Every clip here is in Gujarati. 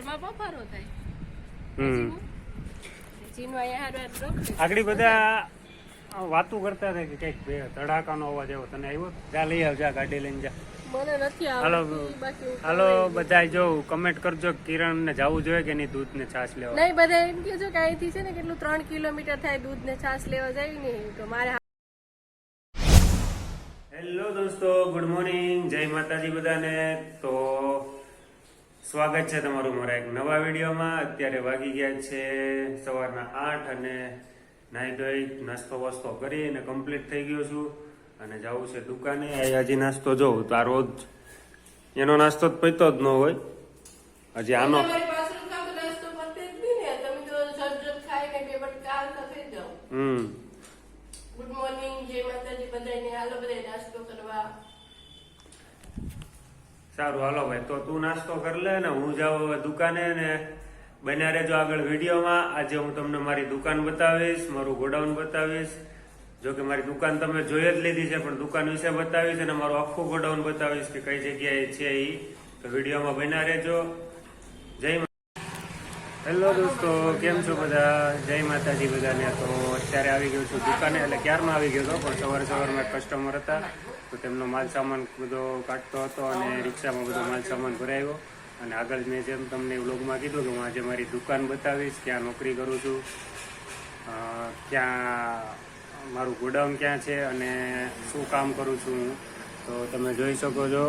ઘરમાં બફારો થાય. આગળ બધા વાતું કરતા હતા કે કઈક ધડાકાનો અવાજ આવ્યો, તને આવ્યો? જા લઈ આવજા, ગાડી લઈને જા. મને નથી હાલો આવડતી. હાલો બધા જો કમેન્ટ કરજો, કિરણ ને જવું જોઈએ કે નહીં દૂધ ને છાશ લેવા? નહીં, બધા એમ કહે છે કે અહીંથી છે ને કેટલું 3 કિલોમીટર થાય દૂધ ને છાશ લેવા જાય ને, તો મારે. હેલો દોસ્તો, ગુડ મોર્નિંગ, જય માતાજી બધાને. તો સ્વાગત છે તમારું મારા એક નવા વિડીયોમાં. અત્યારે વાગી ગયા છે સવારના 8 અને નાહી ધોઈ નાસ્તો વાસ્તો કરી અને કમ્પ્લીટ થઈ ગયો છું અને જવું છે દુકાને. હજી નાસ્તો જોઉં તો આ રોજ એનો નાસ્તો જ પીતો જ ન હોય. હજી આનો ગુડ મોર્નિંગ, જય માતાજી બધાને. હાલો બધા નાસ્તો કરવા. સારું હાલો ભાઈ, તો તું નાસ્તો કરી લે ને હું જાઉં હવે દુકાને. ને બન્યા રહેજો આગળ વિડીયોમાં. આજે હું તમને મારી દુકાન બતાવીશ, મારું ગોડાઉન બતાવીશ. જો કે મારી દુકાન તમે જોઈ જ લીધી છે, પણ દુકાન વિશે બતાવીશ અને મારું આખું ગોડાઉન બતાવીશ કે કઈ જગ્યાએ છે એ. તો વિડીયોમાં બન્યા રહેજો. જય હેલો દોસ્તો, કેમ છો બધા? જય માતાજી બધાને. તો અત્યારે આવી ગયો છું દુકાને, એટલે ક્યારમાં આવી ગયો હતો, પણ સવારમાં કસ્ટમર હતા તો તેમનો માલ સામાન બધો કાઢતો હતો અને રિક્ષામાં બધો માલ સામાન ભરાયો. અને આગળ મેં જેમ તમને વ્લોગમાં કીધું કે હું આજે મારી દુકાન બતાવીશ, ક્યાં નોકરી કરું છું, ક્યાં મારું ગોડાઉન ક્યાં છે અને શું કામ કરું છું. તો તમે જોઈ શકો છો,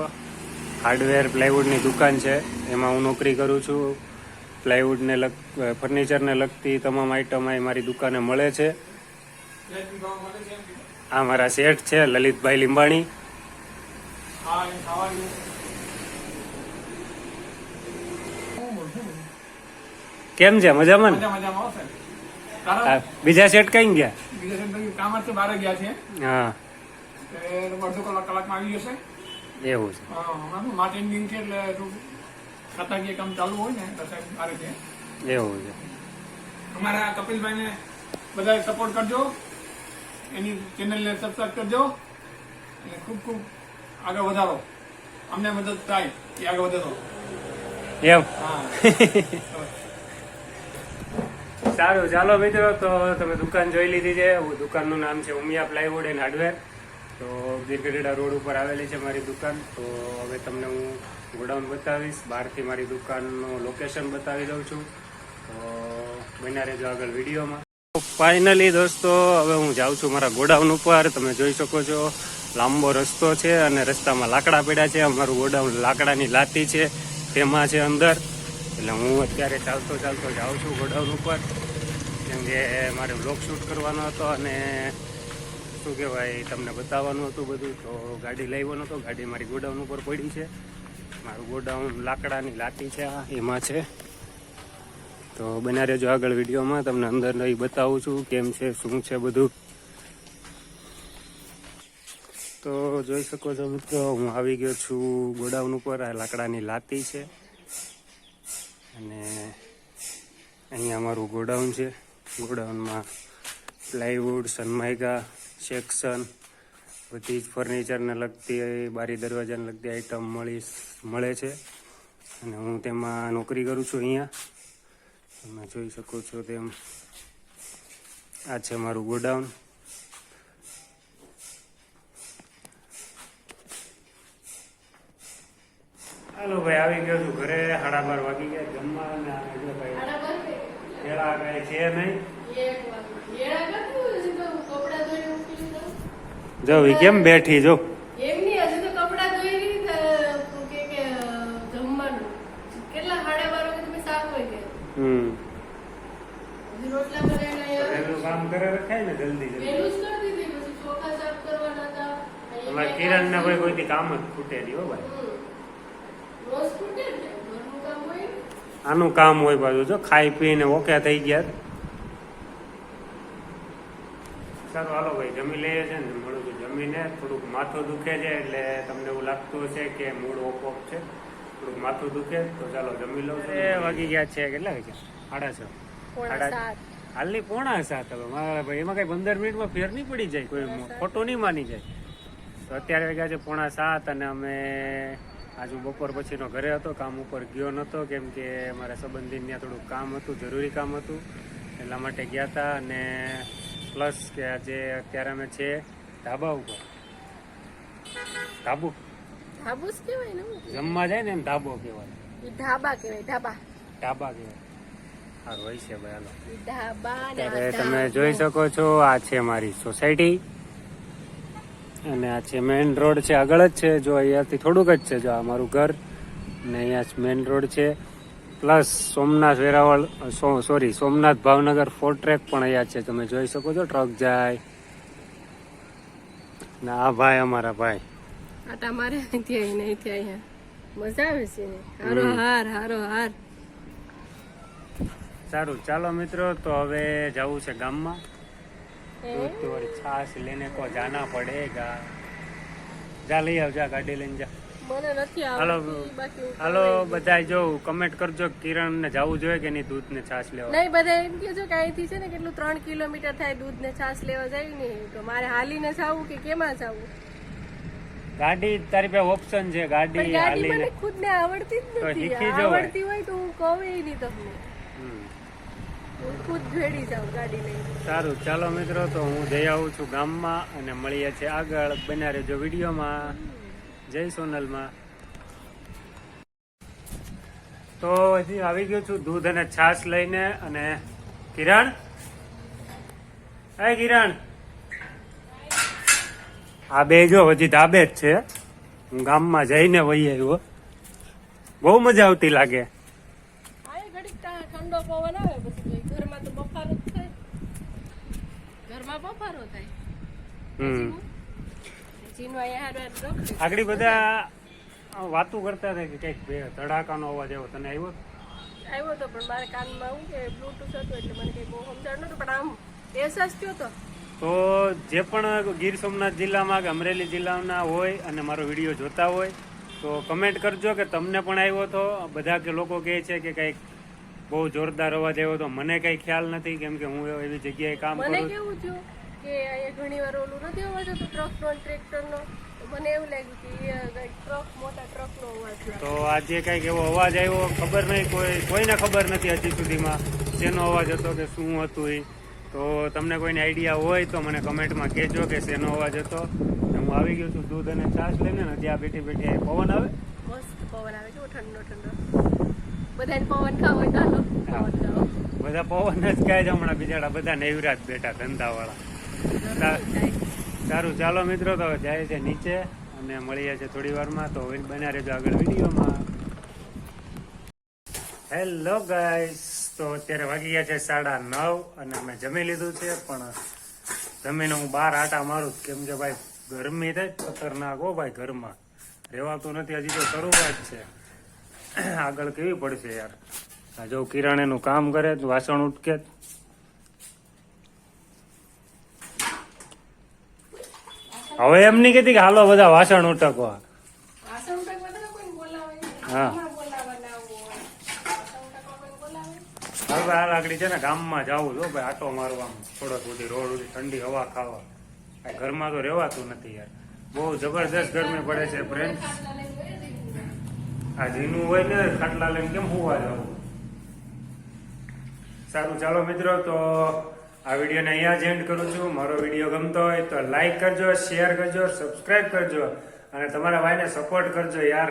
હાર્ડવેર પ્લાયવુડની દુકાન છે, એમાં હું નોકરી કરું છું. પ્લાયવુડને ફર્નિચરને લગતી તમામ આઈટમ અહીં મારી દુકાને મળે છે. આ મારા શેઠ છે લલિતભાઈ લીંબાણી. કેમ છે? મજામાં ને? બીજા શેઠ કઈ ગયા? હા, એવું છે. ખાતાકીય કામ ચાલુ હોય ને તો સાહેબ સારું છે. એવું છે. અમારા કપિલભાઈને બધા સપોર્ટ કરજો, એની ચેનલને સબસ્ક્રાઈબ કરજો અને ખૂબ ખૂબ આગળ વધારો. અમને મદદ થાય એ આગળ વધો. એમ? હા. સારું, ચાલો મિત્રો, તો તમે દુકાન જોઈ લીધી છે. દુકાનનું નામ છે ઉમિયા પ્લાયવુડ એન્ડ હાર્ડવેર. તો ગીરગઢડા રોડ ઉપર આવેલી છે મારી દુકાન. તો હવે તમને હું ગોડાઉન બતાવીશ, બહારથી મારી દુકાનનું લોકેશન બતાવી દઉં છું. તો બન્યા રહેજો આગળ વિડીયોમાં. ફાઇનલી દોસ્તો, હવે હું જાઉં છું મારા ગોડાઉન ઉપર. તમે જોઈ શકો છો લાંબો રસ્તો છે અને રસ્તામાં લાકડા પડ્યા છે. અમારું ગોડાઉન લાકડાની લાતી છે, તેમાં છે અંદર. એટલે હું અત્યારે ચાલતો જાઉં છું ગોડાઉન ઉપર, કેમ કે મારે વ્લોગ શૂટ કરવાનો હતો અને શું કહેવાય તમને બતાવવાનું હતું બધું. તો ગાડી લાવ્યો નહોતો, ગાડી મારી ગોડાઉન ઉપર પડી છે. મારું ગોડાઉન લાકડાની લાતી છે, એમાં છે. તો બન્યા રહેજો આગળ વિડીયોમાં, તમને અંદર નહીં બતાવું છું કેમ છે શું છે બધું. તો જોઈ શકો છો મિત્રો, હું આવી ગયો છું ગોડાઉન ઉપર. આ લાકડાની લાતી છે અને અહીંયા મારું ગોડાઉન છે. ગોડાઉનમાં પ્લાયવુડ, સનમાઇકા, સેક્શન, બધી જ ફર્નિચરને લગતી, બારી દરવાજાને લગતી આઈટમ મળે છે અને હું તેમાં નોકરી કરું છું. અહીંયા તમે જોઈ શકો છો તેમ આ છે મારું ગોડાઉન. હાલો ભાઈ, આવી ગયો છું ઘરે. 12:30 વાગી ગયા. જમવા અને પેલા કઈ છે નહીં. જો કેમ બેઠી જો. કામ કરે રખાય ને જલ્દી. અમારે કિરણ ને ભાઈ કોઈથી કામ જ ખૂટે નહીં હો ભાઈ. આનું કામ હોય પાછું. જો ખાઈ પીને ઓકે થઈ ગયા. સારું હાલો ભાઈ, જમી લઈએ છે ને. મળું છું જમીને. થોડુંક માથું દુખે છે એટલે તમને એવું લાગતું હશે કે મૂડ ઓફ છે, થોડુંક માથું દુખે. તો ચાલો જમી લઉં. વાગી ગયા છે કેટલા વાગ્યા? 6:30. હાલની 6:45. હવે મારા ભાઈ એમાં કઈ 15 મિનિટમાં ફેર નહીં પડી જાય, કોઈ ખોટું નહીં માની જાય. તો અત્યારે વાગ્યા છે 6:45 અને અમે આજ હું બપોર પછીનો ઘરે હતો, કામ ઉપર ગયો નહોતો કેમ કે મારા સંબંધી ત્યાં થોડું કામ હતું, જરૂરી કામ હતું, એટલા માટે ગયા હતા. અને પ્લસ કે આજે અત્યારે અમે છે ધાબા ઉપર. ધાબુ ધાબુ જ કહેવાય ને, જમવા જાય ને એમ ધાબો કહેવાય, ઈ ધાબા કહેવાય, ધાબા ધાબા કહેવાય. સારું હોય છે ભાઈ. હાલો, ઈ ધાબા ને આ ત્યારે તમે ધાબો. જોઈ શકો છો આ છે મારી સોસાયટી અને આ છે મેઇન રોડ છે, આગળ જ છે. જો અહીંયાથી થોડુંક જ છે, જો આ મારું ઘર ને અહીંયા મેઇન રોડ છે. પ્લસ સોમનાથ વેરાવળ સોમનાથ ભાવનગર 4 ટ્રેક પણ અહીંયા છે, તમે જોઈ શકો છો. ટ્રક જાય ને આ ભાઈ અમારા ભાઈ આટા મારે અહીંથી આવીને અહીંથી અહીંયા મજા આવે છે ને. હારો હાર હારો હાર. સારું ચાલો મિત્રો, તો હવે જવું છે ગામમાં. દૂધ વાળી છાશ લેને કો જાના પડેગા. જા લઈ આવ, જા ગાડી લઈને જા. મને નથી હાલો આવડતી, બાકી હું હાલો બધા જો કમેન્ટ કરજો કિરણ ને જવું જોઈએ કે નહીં દૂધ ને છાશ લેવા. નહીં, બધા એમ કહે છે કે અહીંથી છે ને કેટલું 3 કિલોમીટર થાય દૂધ ને છાશ લેવા જાય ને, તો મારે હાલીને જાવું કે કેમાં જાવું? ગાડી તારી પાસે ઓપ્શન છે, ગાડી પણ ગાડી મને હાલીને. ખુદ ને આવડતી જ તો નથી. શીખી જવાય. આવડતી હોય તો હું કહું નહીં તમને, હમ. હું ખુદ ભેડી જાઉં ગાડી લઈને. સારું ચાલો મિત્રો, તો હું જઈ આવું છું ગામમાં અને મળીએ છીએ આગળ. બન્યા રહેજો વિડીયોમાં. જય સોનલમાં. તો હજી આવી ગયો છું દૂધ અને છાશ લઈને. અને કિરણ, હે કિરણ, આ બે જો હજી ધાબે જ છે. હું ગામમાં જઈને વહી આવ્યો. બહુ મજા આવતી લાગે. આ ઘડીક ઠંડો પવન આવે પછી ઘરમાં તો બફારો જ થાય, ઘરમાં બફારો થાય. હમ જીનું અહીંયા હારું હારું રખડે. આગળ બધા વાતું કરતા હતા કે કઈક ધડાકાનો અવાજ આવ્યો, તને આવ્યો? આવ્યો તો પણ મારા કાનમાં હું કે બ્લૂટૂથ હતું એટલે મને કઈ બહુ સમજણ નતું, પણ આમ અહેસાસ થયો તો. તો જે પણ ગીર સોમનાથ જિલ્લામાં કે અમરેલી જિલ્લાના હોય અને મારો વિડીયો જોતા હોય તો કમેન્ટ કરજો કે તમને પણ આવ્યો હતો. બધા કે લોકો કહે છે કે કંઈક બહુ જોરદાર અવાજ આવ્યો તો. મને કઈ ખ્યાલ નથી કેમ કે હું એવી જગ્યાએ કામ મને કરું. કેવું થયું કે અહીંયા ઘણી વાર ઓલું નથી અવાજ હતો ટ્રકનો ટ્રેક્ટરનો, તો મને એવું લાગ્યું કે એ ટ્રક મોટા ટ્રકનો અવાજ લાગે. તો આજે કંઈક એવો અવાજ આવ્યો, ખબર નહીં, કોઈને ખબર નથી હજી સુધીમાં શેનો અવાજ હતો કે શું હતું એ. તો તમને કોઈને આઈડિયા હોય તો મને કમેન્ટમાં કહેજો કે શેનો અવાજ હતો. હું આવી ગયો છું દૂધ અને છાશ લઈને ને ત્યાં બેઠી બેઠી પવન આવે. મસ્ત પવન આવે, કેવો ઠંડો ઠંડો. બધાને પવન ખાવો હોય તો હાલો પવન ખાઓ. બધા પવન જ કહે છે હમણાં, બિચારા બધા નેવરાજ બેઠા ધંધાવાળા. સારું ચાલો મિત્રો, તો હવે જાય છે નીચે અને મળીએ છે થોડી વારમાં. તો બન્યા રહેજો આગળ વિડીયોમાં. હેલો ગાઈસ, તો અત્યારે વાગી ગયા છે 9:30 અને મેં જમી લીધું છે. પણ જમીને હું બહાર આટા મારું કેમ કે ભાઈ ગરમી થાય ખતરનાક. હો ભાઈ, ઘરમાં રહેવાતું નથી. હજી તો શરૂઆત છે, આગળ કેવી પડશે યાર. આ જો કિરણ એનું કામ કરે, વાસણ ઉટકે. હવે એમ નહીં કહેતી કે હાલો બધા વાસણ ઉટકવા. વાસણ ઉટકવા તો કોઈને બોલાવે નહીં. હા. હમણાં બોલાવવાના હોય. વાસણ ઉટકવા કોઈને બોલાવે? હવે હાલ આગળ છે ને ગામમાં જવું છો ભાઈ, આટો મારવા થોડોક સુધી રોડ સુધી ઠંડી હવા ખાવા. આ ઘરમાં તો રહેવાતું નથી યાર, બહુ જબરદસ્ત ગરમી પડે છે ફ્રેન્ડ. આ જીનું હોય ને ખાટલા લઈને કેમ હોવા જવું. સારું ચાલો મિત્રો, તો આ વિડીયોને અહીંયા જ એન્ડ કરું છું. મારો વિડીયો ગમતો હોય તો લાઈક કરજો, શેર કરજો, સબસ્ક્રાઇબ કરજો અને તમારા ભાઈને સપોર્ટ કરજો યાર.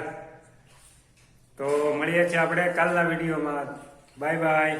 તો મળીએ છીએ આપણે કાલના વિડીયોમાં. Bye bye.